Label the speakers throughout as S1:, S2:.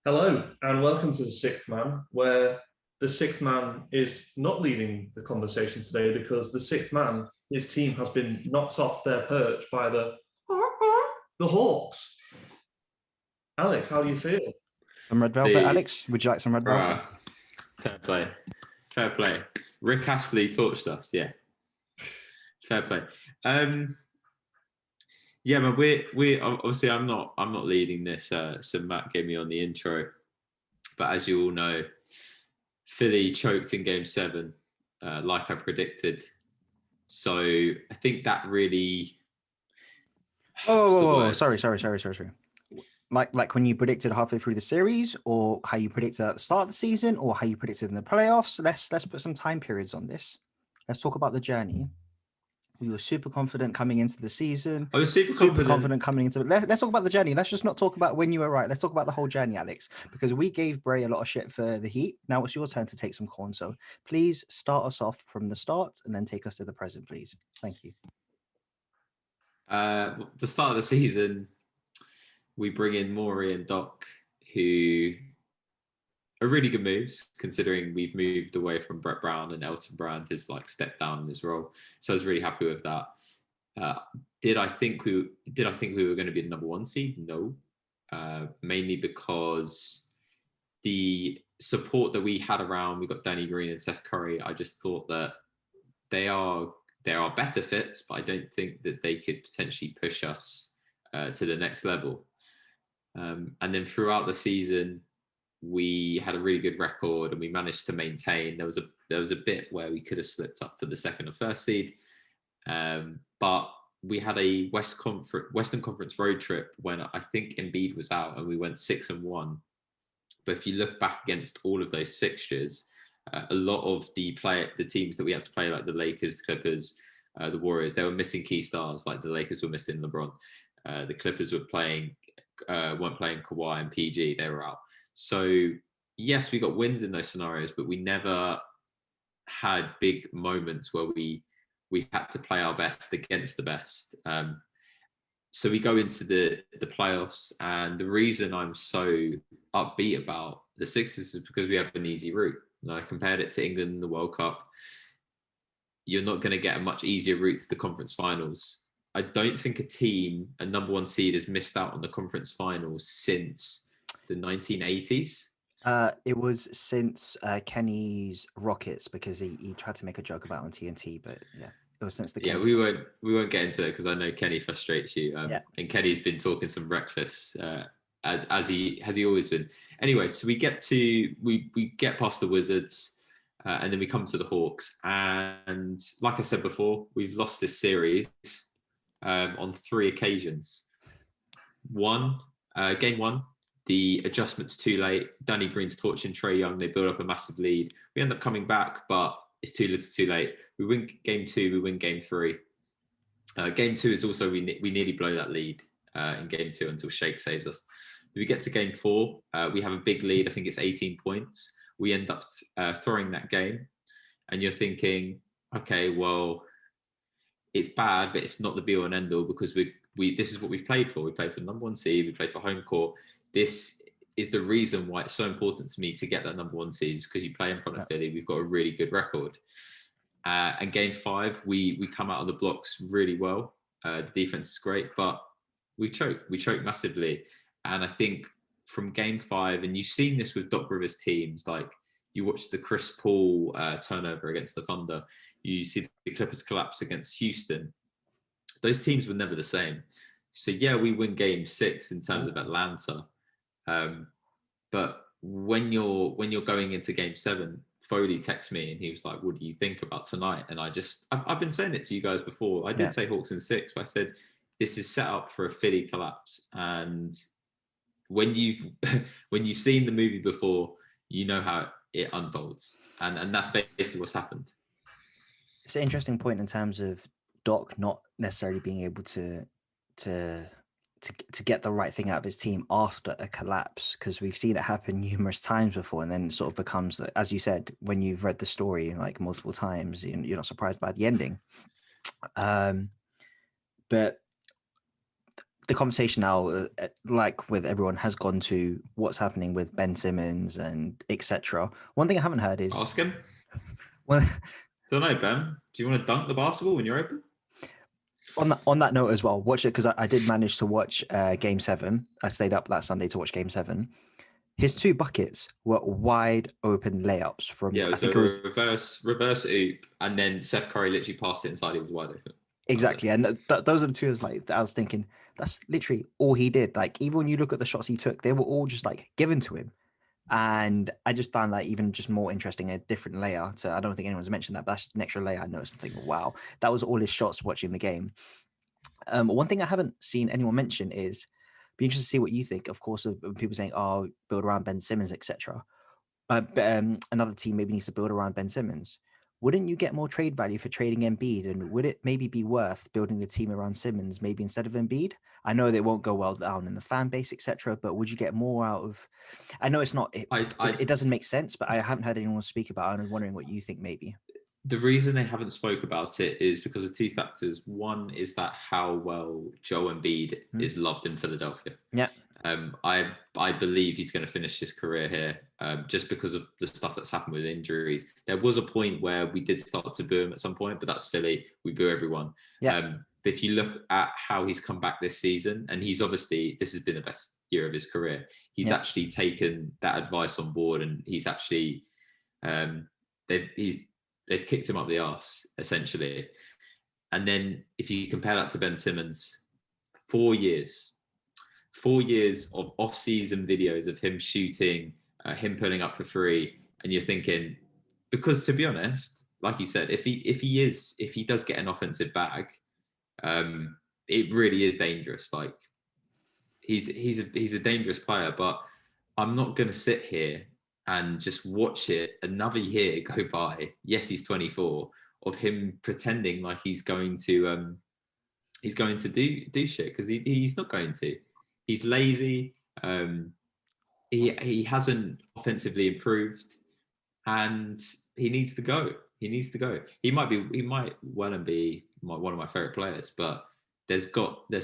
S1: Hello, and welcome to The Sixth Man, where the sixth man is not leading the conversation today because the sixth man, his team, has been knocked off their perch by the Hawks. Alex, how do you feel?
S2: Some red velvet, Alex? Would you like some red velvet?
S3: Fair play. Fair play. Rick Astley torched us, yeah. Fair play. Yeah, but we obviously I'm not leading this. So Matt gave me on the intro, but as you all know, Philly choked in Game 7, like I predicted. So I think that really.
S2: Oh, sorry. Like when you predicted halfway through the series, or how you predicted at the start of the season, or how you predicted in the playoffs. Let's put some time periods on this. Let's talk about the journey. We were super confident coming into the season.
S3: I was super confident
S2: coming into. Let's talk about the journey. Let's just not talk about when you were right. Let's talk about the whole journey, Alex, because we gave Bray a lot of shit for the Heat. Now it's your turn to take some corn. So please start us off from the start and then take us to the present, please. Thank you.
S3: The start of the season, we bring in Maury and Doc, who are really good moves, considering we've moved away from Brett Brown and Elton Brand has stepped down in his role. So I was really happy with that. Did I think we were going to be the number 1 seed? No, mainly because the support that we had around, we got Danny Green and Seth Curry. I just thought that they are better fits, but I don't think that they could potentially push us to the next level. And then throughout the season, we had a really good record and we managed to maintain. There was a bit where we could have slipped up for the second or first seed, but we had a Western Conference road trip when I think Embiid was out and we went 6-1. But if you look back against all of those fixtures, a lot of the teams that we had to play, like the Lakers, the Clippers, the Warriors, they were missing key stars. Like the Lakers were missing LeBron, the Clippers weren't playing Kawhi and PG. They were out. So yes, we got wins in those scenarios, but we never had big moments where we had to play our best against the best. So we go into the playoffs, and the reason I'm so upbeat about the Sixers is because we have an easy route. And I compared it to England in the World Cup. You're not going to get a much easier route to the conference finals. I don't think a number 1 seed has missed out on the conference finals since the 1980s.
S2: It was since Kenny's Rockets, because he tried to make a joke about it on TNT, but yeah, it was since the Kenny.
S3: Yeah, we won't get into it because I know Kenny frustrates you. And Kenny's been talking some reckless as he always been. Anyway, so we get past the Wizards, and then we come to the Hawks. And like I said before, we've lost this series on 3 occasions. Game 1. The adjustment's too late. Danny Green's torching Trae Young. They build up a massive lead. We end up coming back, but it's too little too late. We win Game 2. We win Game 3. Game 2 is also, we nearly blow that lead in Game 2 until Shake saves us. We get to Game 4. We have a big lead. I think it's 18 points. We end up throwing that game. And you're thinking, okay, well, it's bad, but it's not the be all and end all because this is what we've played for. We played for the number 1 seed. We played for home court. This is the reason why it's so important to me to get that number 1 seed, because you play in front of Philly. We've got a really good record. And Game 5, we come out of the blocks really well. The defense is great, but we choke massively. And I think from Game 5, and you've seen this with Doc Rivers teams, like you watch the Chris Paul turnover against the Thunder, you see the Clippers collapse against Houston. Those teams were never the same. So yeah, we win Game 6 in terms of Atlanta. But when you're going into Game 7, Foley texted me and he was like, "What do you think about tonight?" And I've been saying it to you guys before. I did say Hawks in 6, but I said this is set up for a Philly collapse. And when you've seen the movie before, you know how it unfolds, and that's basically what's happened.
S2: It's an interesting point in terms of Doc not necessarily being able to get the right thing out of his team after a collapse, because we've seen it happen numerous times before, and then it sort of becomes, as you said, when you've read the story like multiple times, you're not surprised by the ending. But the conversation now, like with everyone, has gone to what's happening with Ben Simmons and etc. One thing I haven't heard is
S3: Ask him.
S2: well,
S3: Don't know, Ben. Do you want to dunk the basketball when you're open?
S2: on that note as well, watch it because I did manage to watch Game 7. I stayed up that Sunday to watch Game 7. His 2 buckets were wide open layups from
S3: Yeah,
S2: I
S3: so
S2: think it was
S3: reverse oop, and then Seth Curry literally passed it inside. He was wide open.
S2: exactly, and those are the 2. I was thinking that's literally all he did. Like even when you look at the shots he took, they were all just like given to him. And I just found that even just more interesting, a different layer to, I don't think anyone's mentioned that, but that's just an extra layer I noticed and thinking, wow, that was all his shots watching the game. One thing I haven't seen anyone mention is, be interested to see what you think, of course, of people saying, oh, build around Ben Simmons, etc. Another team maybe needs to build around Ben Simmons. Wouldn't you get more trade value for trading Embiid? And would it maybe be worth building the team around Simmons maybe instead of Embiid? I know they won't go well down in the fan base, etc. But would you get more out of? I know it's not. It doesn't make sense, but I haven't heard anyone speak about it. And I'm wondering what you think maybe.
S3: The reason they haven't spoke about it is because of 2 factors. One is that how well Joel Embiid is loved in Philadelphia.
S2: Yeah.
S3: I believe he's going to finish his career here just because of the stuff that's happened with injuries. There was a point where we did start to boo him at some point, but that's Philly. We boo everyone.
S2: Yeah.
S3: But if you look at how he's come back this season, and he's obviously, this has been the best year of his career. He's actually taken that advice on board, and he's actually, they've kicked him up the arse, essentially. And then if you compare that to Ben Simmons, 4 years of off-season videos of him shooting, him pulling up for 3, and you're thinking, because to be honest, like you said, if he does get an offensive bag, it really is dangerous. Like he's a dangerous player, but I'm not going to sit here and just watch it another year go by. Yes, he's 24, of him pretending like he's going to do shit, because he's not going to. He's lazy. He hasn't offensively improved, and he needs to go. He might well and be one of my favorite players, but there's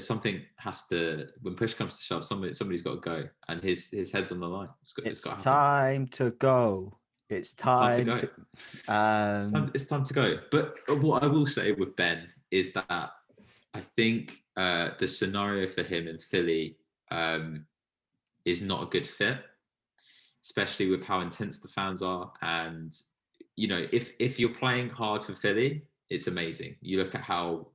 S3: something has to, when push comes to shove, somebody's got to go, and his head's on the line.
S2: It's time to go. It's time to go.
S3: It's time to go. But what I will say with Ben is that I think the scenario for him in Philly is not a good fit, especially with how intense the fans are. And if you're playing hard for Philly, it's amazing. You look at how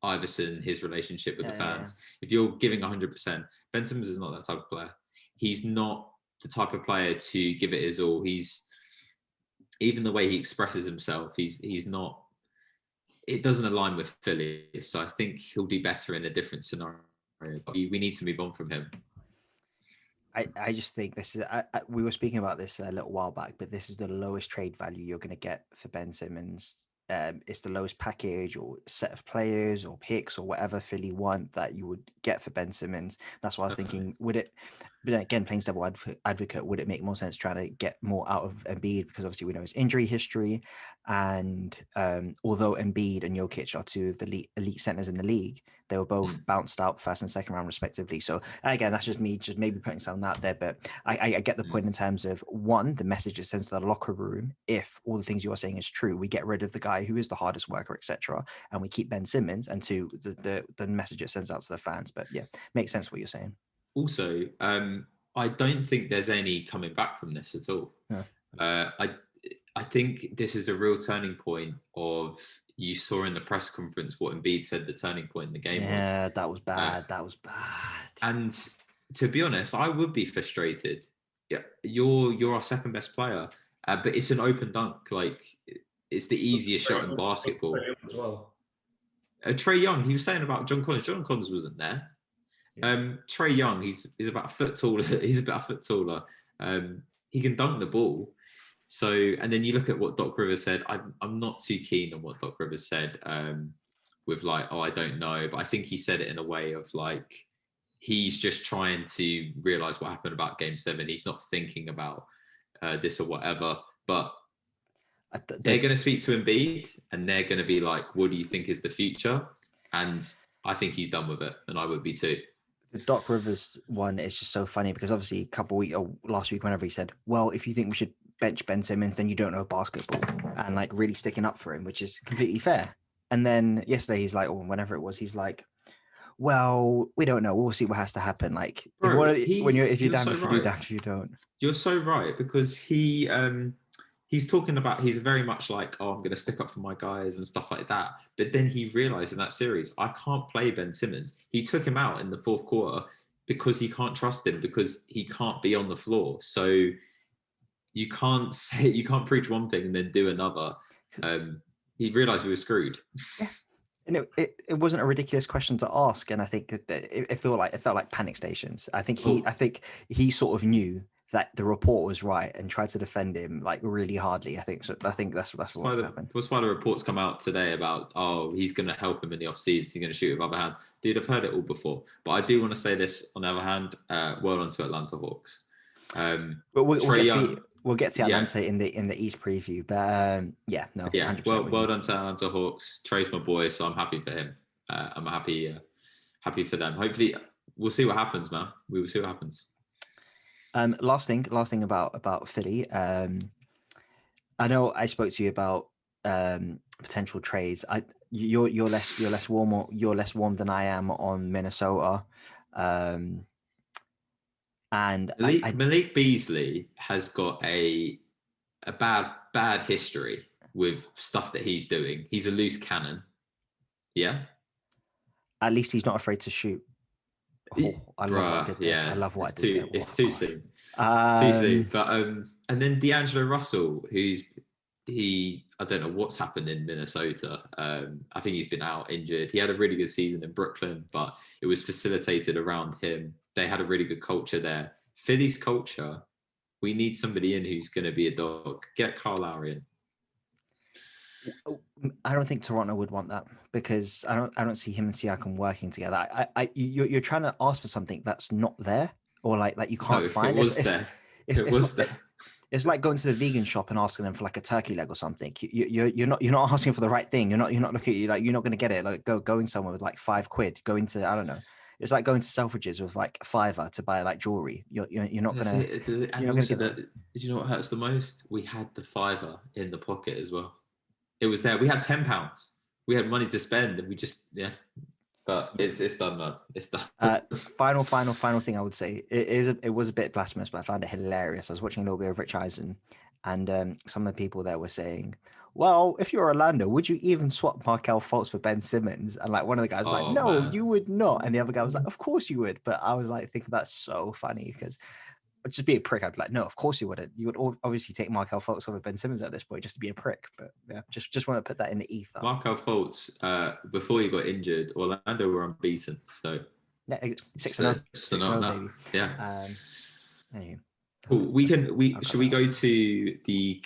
S3: Iverson, his relationship with the fans. If you're giving 100%, Ben Simmons is not that type of player. He's not the type of player to give it his all. He's, even the way he expresses himself, he's not. It doesn't align with Philly, so I think he'll do better in a different scenario. But we need to move on from him.
S2: I just think this is. We were speaking about this a little while back, but this is the lowest trade value you're going to get for Ben Simmons. It's the lowest package or set of players or picks or whatever Philly want that you would get for Ben Simmons. That's why I was thinking, would it, but again, playing devil advocate, would it make more sense trying to get more out of Embiid? Because obviously we know his injury history, and although Embiid and Jokic are 2 of the elite centers in the league, they were both bounced out first and second round respectively. So again, that's just me, just maybe putting something out there, but I get the point in terms of, one, the message it sends to the locker room. If all the things you are saying is true, we get rid of the guy who is the hardest worker, etc., and we keep Ben Simmons. And 2, the message it sends out to the fans. But yeah, makes sense what you're saying.
S3: Also, I don't think there's any coming back from this at all.
S2: Yeah.
S3: I think this is a real turning point of, you saw in the press conference what Embiid said the turning point in the game was.
S2: Yeah, that was bad. That was bad.
S3: And to be honest, I would be frustrated. Yeah, you're our second best player, but it's an open dunk. Like, it's the easiest shot in basketball.
S1: As well.
S3: Trae Young, he was saying about John Collins. John Collins wasn't there. Trae Young, he's about a foot taller. He's about a foot taller. He can dunk the ball. So, and then you look at what Doc Rivers said. I'm not too keen on what Doc Rivers said with like, I don't know. But I think he said it in a way of like, he's just trying to realize what happened about Game 7. He's not thinking about this or whatever. But they're going to speak to Embiid, and they're going to be like, what do you think is the future? And I think he's done with it. And I would be too.
S2: The Doc Rivers one is just so funny because obviously a couple weeks or last week, whenever he said, well, if you think we should bench Ben Simmons, then you don't know basketball, and like really sticking up for him, which is completely fair. And then yesterday he's like, or whenever it was, he's like, well, we don't know. We'll see what has to happen. Like
S3: Bro,
S2: if you're down,
S3: so
S2: if you do,
S3: right.
S2: down if you don't.
S3: You're so right, because he's talking about, he's very much like, oh, I'm going to stick up for my guys and stuff like that. But then he realized in that series, I can't play Ben Simmons. He took him out in the fourth quarter because he can't trust him, because he can't be on the floor. So you can't preach one thing and then do another. He realized we were screwed.
S2: Yeah. And it wasn't a ridiculous question to ask, and I think that it felt like panic stations. I think he sort of knew that the report was right and tried to defend him like really hardly. I think that's what happened.
S3: That's why the reports come out today about, oh, he's going to help him in the off season. He's going to shoot with other hand. Dude, I've heard it all before. But I do want to say this on the other hand. Well done to Atlanta Hawks.
S2: We'll get to Atlanta in the East preview, but yeah, 100%.
S3: Well done to Atlanta Hawks. Trey's my boy, so I'm happy for him. I'm happy for them. Hopefully, we'll see what happens, man. We will see what happens.
S2: Last thing about Philly. I know I spoke to you about potential trades. You're less warm than I am on Minnesota. And
S3: Malik Beasley has got a bad history with stuff that he's doing. He's a loose cannon. Yeah.
S2: At least he's not afraid to shoot. I love what I did there. I love what I did there.
S3: It's too soon. Too soon. But and then D'Angelo Russell, I don't know what's happened in Minnesota. I think he's been out injured. He had a really good season in Brooklyn, but it was facilitated around him. They had a really good culture there. Philly's culture, we need somebody in who's going to be a dog. Get Kyle Lowry in.
S2: I don't think Toronto would want that, because I don't see him and Siakam working together. You're trying to ask for something that's not there, or like that you can't find. It's like going to the vegan shop and asking them for like a turkey leg or something. You're not asking for the right thing. You're not looking, like, you're not going to get it. Like going somewhere with like £5, going to, I don't know. It's like going to Selfridges with like £5 to buy like jewelry. You're not gonna. You're not gonna get that.
S3: Did you know what hurts the most? We had the £5 in the pocket as well. It was there. We had £10. We had money to spend, and we just But it's done, man. It's done.
S2: Final thing I would say. It was a bit blasphemous, but I found it hilarious. I was watching a little bit of Rich Eisen, and some of the people there were saying, well, if you're Orlando, would you even swap Markelle Fultz for Ben Simmons? And like one of the guys was like, no, man, you would not. And the other guy was like, of course you would. But I was like thinking that's so funny, because I'd just be a prick. I'd be like, no, of course you wouldn't. You would obviously take Markelle Fultz over Ben Simmons at this point just to be a prick. But yeah, just want to put that in the ether.
S3: Markelle Fultz, before he got injured, Orlando were unbeaten. So
S2: yeah, 6-0,
S3: baby. Yeah.
S2: Anyway,
S3: cool. Should we go to the